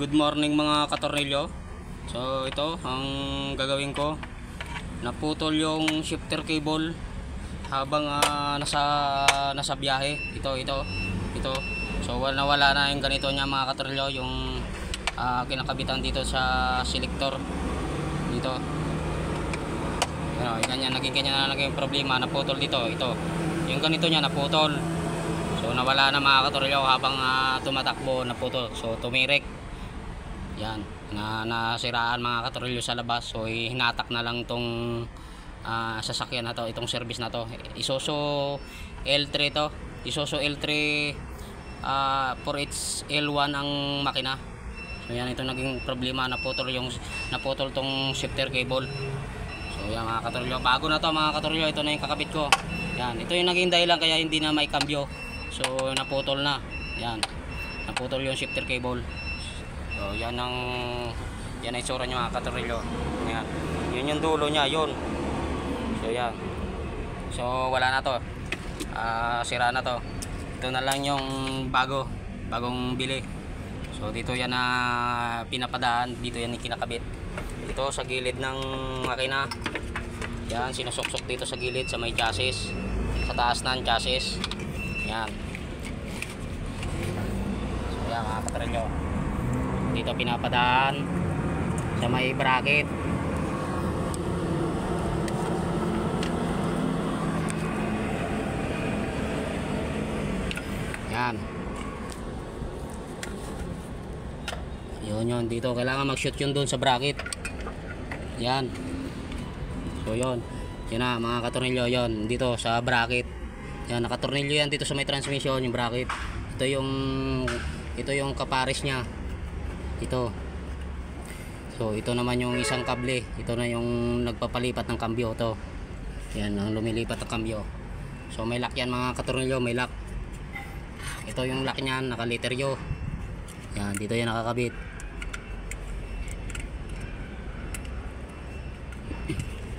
Good morning mga katornilyo. So ito ang gagawin ko. Naputol yung shifter cable habang nasa biyahe. Ito. So wala na yung ganito niya mga katornilyo, yung kinakabitan dito sa selector dito. Naging ganyan na naging problema, naputol dito. Ito. Yung ganito niya naputol. So nawala na mga katornilyo habang tumatakbo, naputol. So tumirik. Yan, nasiraan mga katornilyo sa labas. So hinatak na lang tong sasakyan na to, itong service na to. Isuzu L3 to. Isuzu L3 4HL1 ang makina. So yan, ito naging problema, naputol tong shifter cable. So yan mga katornilyo, bago na to mga katornilyo, ito na yung kakabit ko. Yan, ito yung naging dahilan kaya hindi na may kambyo. So naputol na. Yan, naputol yung shifter cable. So yan ang itsura niya mga katornilyo. Yan. Yun yung dulo niya, yun. So yan. So wala na to. Sira na to. Ito na lang yung bagong bili. So dito yan na pinapadaan, dito yan kinakabit. Ito sa gilid ng makina. Yan, sinusuksok dito sa gilid sa may chassis. Sa taas ng chassis. Yan. So yan mga katornilyo. Dito pinapadaan sa may bracket. Yan. Yun. Dito kailangan mag-shoot yun doon sa bracket. Yan. So yun. Yun na mga katornilyo, yun. Dito sa bracket. Yan, nakatornilyo yan dito sa may transmission, yung bracket. Ito yung kapares niya. Ito. So ito naman yung isang kable. Ito na yung nagpapalipat ng kambyo to. Yan ang lumilipat ng kambyo. So may lock yan mga katornilyo, may lock. Ito yung lock niyan, nakaliteryo. Yan, dito yan nakakabit.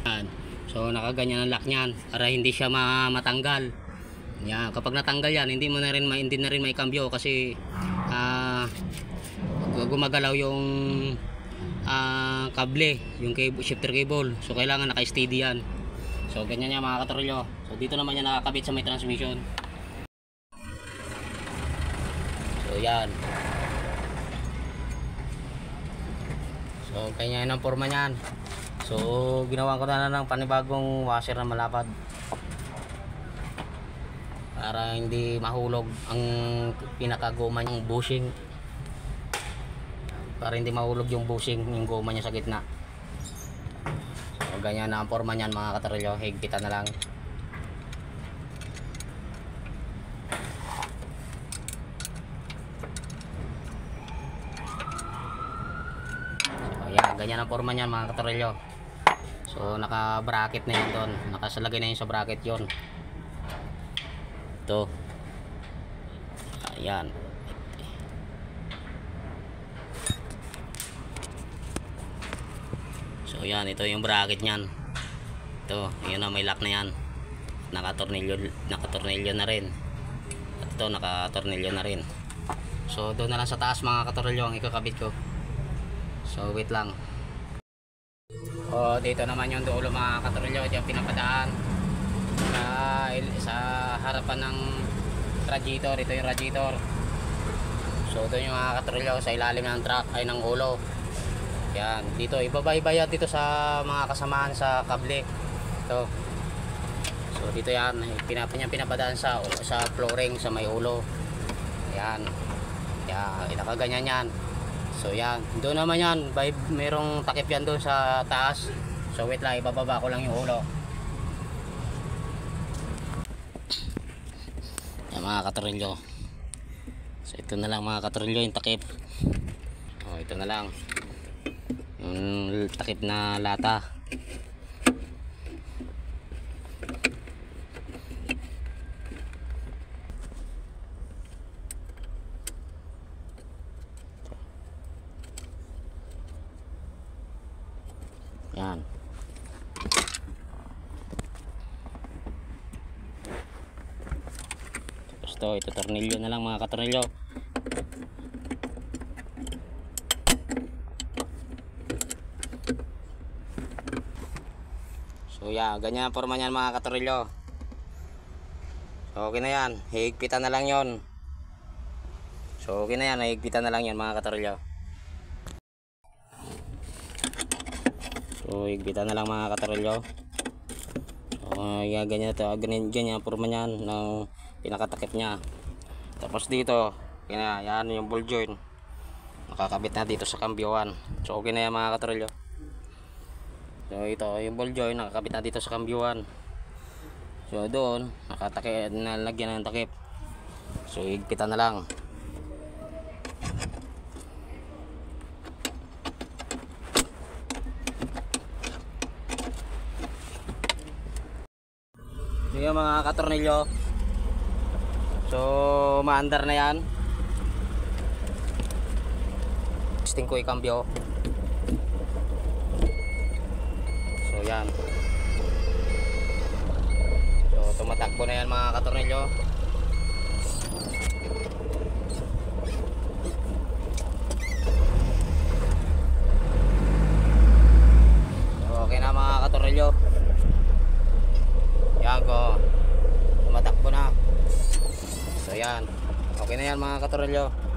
Yan. So nakaganyan ang lock niyan para hindi siya matanggal. Yan, kapag natanggal yan, hindi na rin may kambyo kasi gumagalaw yung kable, yung shifter cable. So kailangan naka-steady yan. So ganyan yan mga katornilyo. So dito naman yan nakakabit sa may transmission. So yan. So ganyan ang forma niyan. So ginawa ko na ng panibagong washer na malapad para hindi mahulog ang pinakagoma ng bushing. Para hindi mahulog yung bushing, yung goma niya sa gitna. So ganyan na ang forma niyan mga katornilyo, higpitan na lang. So yan, ganyan ang forma niyan mga katornilyo. So naka bracket na yun doon, nakasalagay na yun sa bracket yun. Ito. Ayan. So yan, ito yung bracket niyan. Ito, yun na, may lock na yan. Nakatornilyo na rin. At ito nakatornilyo na rin. So doon na lang sa taas mga katornilyo ang ikakabit ko. So wait lang. Dito naman yung dulo mga katornilyo, yung pinapadaan sa harapan ng radiator. Ito yung radiator. So ito yung mga katornilyo sa ilalim ng truck ay ng ulo. Yan, dito ibaba-iba yan dito sa mga kasamaan sa kable. Ito. So dito yan, pinapadaan sa flooring sa may ulo. Yan. Yan, nakaganyan yan. So yan, doon naman yan, merong takip yan doon sa taas. So wait lang, ibababa ko lang yung ulo. Yan mga katornilyo. So ito na lang mga katornilyo yung takip. Ito na lang yung takip na lata. Yan. Tapos ito tornilyo na lang mga katornilyo. So yan, ganyan ang forma niyan mga katorilyo. So okay na yan, hihigpitan na lang yon. So okay na yan, hihigpitan na lang yan mga katorilyo. So higpitan na lang mga katorilyo. So yan, ganyan ito, ganyan ang forma niyan ng pinakatakip niya. Tapos dito, yan yung ball joint. Nakakabit na dito sa kambyuhan. So okay na yan mga katorilyo. So ito yung ball joint, nakakabit na dito sa kambyuhan. So doon, nalagyan ng takip. So higpitan na lang. So yung mga katornilyo. So maandar na yan. Testing ko yung kambyo. So yan. So tumatakbo na yan mga katornilyo. So okay na mga katornilyo. Yan ko. Tumatakbo na. So yan. Okay na yan mga katornilyo.